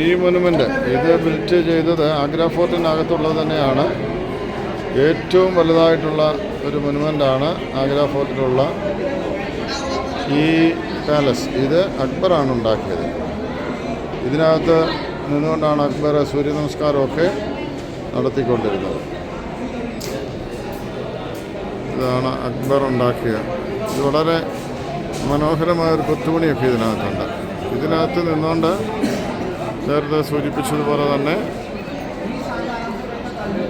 ഈ മൊനുമെൻ്റ് ഇത് ബിൽറ്റ് ചെയ്തത് ആഗ്ര ഫോർട്ടിനകത്തുള്ളത് തന്നെയാണ്. ഏറ്റവും വലുതായിട്ടുള്ള ഒരു മൊനുമെൻ്റാണ് ആഗ്ര ഫോർട്ടിലുള്ള ഈ പാലസ്. ഇത് അക്ബറാണ് ഉണ്ടാക്കിയത്. ഇതിനകത്ത് നിന്നുകൊണ്ടാണ് അക്ബർ സൂര്യ നമസ്കാരമൊക്കെ നടത്തിക്കൊണ്ടിരുന്നത്. ഇതാണ് അക്ബർ ഉണ്ടാക്കിയത്. ഇത് വളരെ മനോഹരമായൊരു കൊത്തുപണിയൊക്കെ ഇതിനകത്തുണ്ട്. ഇതിനകത്ത് നിന്നുകൊണ്ട് നേരത്തെ സൂചിപ്പിച്ചതുപോലെ തന്നെ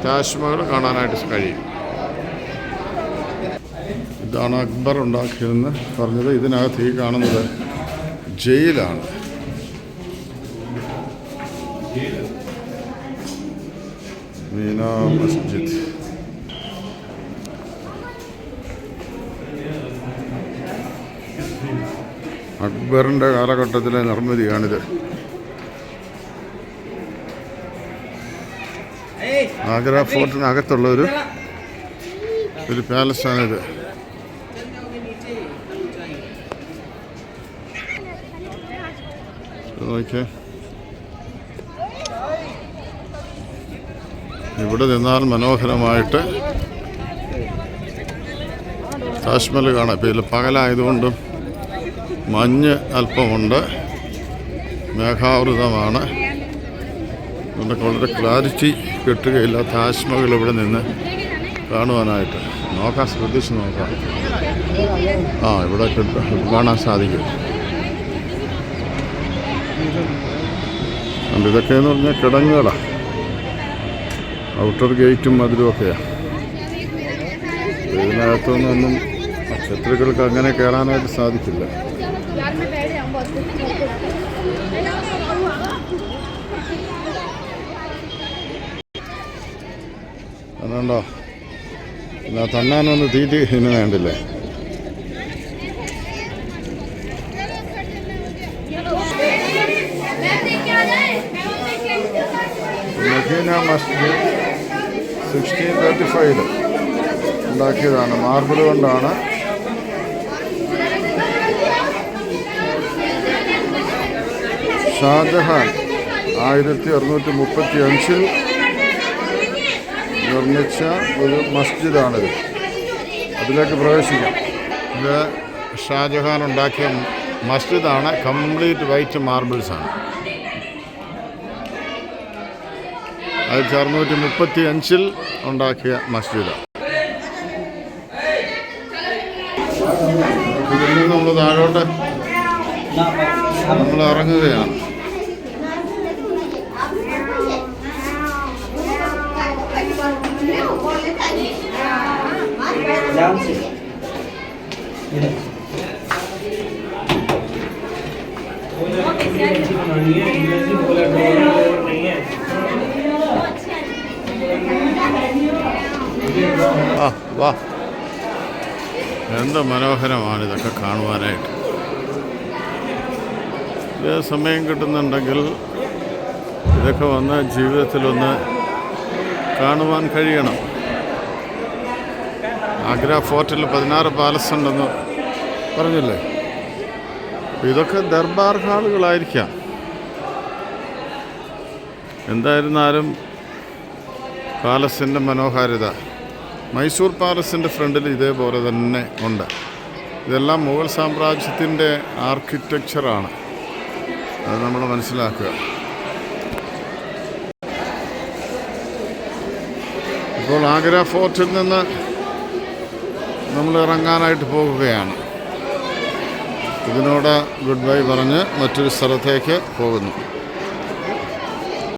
താജ്മഹൽ കാണാനായിട്ട് കഴിയും. ഇതാണ് അക്ബർ ഉണ്ടാക്കിയതെന്ന് പറഞ്ഞത്. ഇതിനകത്ത് ഈ കാണുന്നത് ജയിലാണ്. മീന മസ്ജിദ്. അക്ബറിൻ്റെ കാലഘട്ടത്തിലെ നിർമ്മിതിയാണിത്. ആഗ്ര ഫോർട്ടിനകത്തുള്ള ഒരു പാലസാണിത്. നോക്കിയേ, ഇവിടെ നിന്നാൽ മനോഹരമായിട്ട് താജ്മഹൽ കാണാം. ഇപ്പോൾ ഇതിൽ പകലായതുകൊണ്ടും മഞ്ഞ് അല്പമുണ്ട്, മേഘാവൃതമാണ്. അതുകൊണ്ടൊക്കെ വളരെ ക്ലാരിറ്റി കിട്ടുകയില്ല താജ്മഹൽ ഇവിടെ നിന്ന് കാണുവാനായിട്ട്. നോക്കാം, ശ്രദ്ധിച്ച് നോക്കാം. ഇവിടെ കാണാൻ സാധിക്കും. ഇതൊക്കെയെന്ന് പറഞ്ഞാൽ കിടങ്ങുകളാണ്. ഔട്ടർ ഗേറ്റും മതിലുമൊക്കെയാണ്. ഇതിനകത്തുനിന്നൊന്നും ശത്രുക്കൾക്ക് അങ്ങനെ കയറാനായിട്ട് സാധിക്കില്ല. അതുകൊണ്ടോ എന്നാ തണ്ണാനൊന്ന് തീറ്റി ഇന്ന് വേണ്ടില്ലേ. മദീന മസ്ജിദ് 1635 ഉണ്ടാക്കിയതാണ്. മാർബിൾ കൊണ്ടാണ്. ഷാജഹാൻ 1635 നിർമ്മിച്ച ഒരു മസ്ജിദാണിത്. അതിലേക്ക് പ്രവേശിക്കാം. ഇത് ഷാജഹാൻ ഉണ്ടാക്കിയ മസ്ജിദാണ്. Complete white മാർബിൾസാണ്. 1635 ഉണ്ടാക്കിയ മസ്ജിദ്. ഇതിൽ നിന്ന് നമ്മൾ താഴോട്ട് നമ്മൾ ഇറങ്ങുകയാണ്. വാ, എന്ത് മനോഹരമാണ് ഇതൊക്കെ കാണുവാനായിട്ട്. ഇത് സമയം കിട്ടുന്നുണ്ടെങ്കിൽ ഇതൊക്കെ വന്ന് ജീവിതത്തിലൊന്ന് കാണുവാൻ കഴിയണം. ആഗ്ര ഫോർട്ടിൽ 16 പാലസ് ഉണ്ടെന്ന് പറഞ്ഞില്ലേ. ഇതൊക്കെ ദർബാർ ഹാളുകളായിരിക്കാം. എന്തായിരുന്നാലും പാലസിൻ്റെ മനോഹാരിത. മൈസൂർ പാലസിൻ്റെ ഫ്രണ്ടിൽ ഇതേപോലെ തന്നെ ഉണ്ട്. ഇതെല്ലാം മുഗൾ സാമ്രാജ്യത്തിൻ്റെ ആർക്കിടെക്ചറാണ്. അത് നമ്മൾ മനസ്സിലാക്കുക. ഇപ്പോൾ ആഗ്ര ഫോർട്ടിൽ നിന്ന് നമ്മൾ ഇറങ്ങാനായിട്ട് പോകുകയാണ്. ഇതിനോട് ഗുഡ് ബൈ പറഞ്ഞ് മറ്റൊരു സ്ഥലത്തേക്ക് പോകുന്നു.